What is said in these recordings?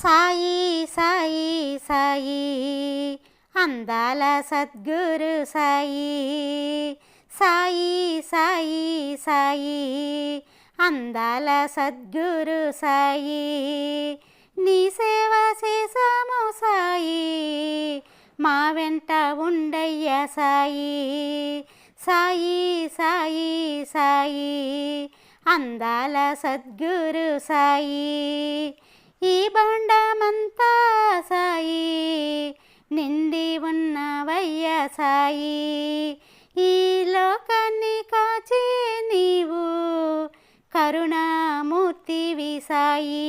సాయి సాయి సాయి అందాల సద్గురు సాయి సాయి సాయి సాయి అందాల సద్గురు సాయి నీ సేవ చేసాము సాయి మా వెంట ఉండయ్యా సాయి సాయి సాయి సాయి అందాల సద్గురు సాయి ఈ బండమంతా సాయి నిండి ఉన్నవయ్యా సాయి ఈ లోకాన్ని కాచే నీవు కరుణామూర్తివి సాయి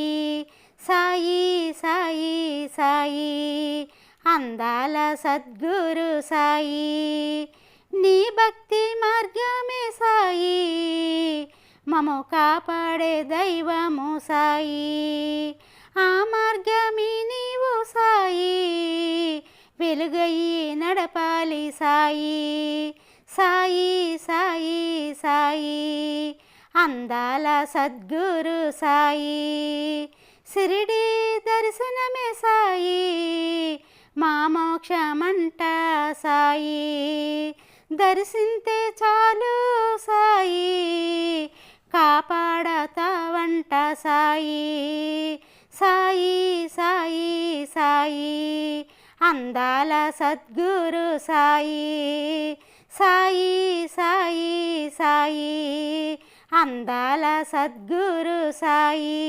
సాయి సాయి సాయి అందాల సద్గురు సాయి నీ భక్తి మార్గమే సాయి మము కాపాడే దైవము సాయి ఆ మార్గమే నీవు సాయి వెలుగయి నడపాలి సాయి సాయి సాయి సాయి అందాల సద్గురు సాయి షిరిడి దర్శనమే సాయి మా మోక్షమంట సాయి దర్శింతే చాలు సాయి కాపాడతావంట సాయి సాయి సాయి సాయి అందాల సద్గురు సాయి సాయి సాయి సాయి అందాల సద్గురు సాయి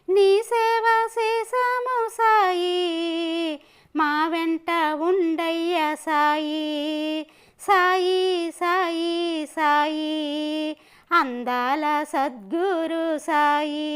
నీ సేవ చేసాము సాయి మా వెంట ఉండయ్యా సాయి సాయి సాయి సాయి అందాల సద్గురు సాయి.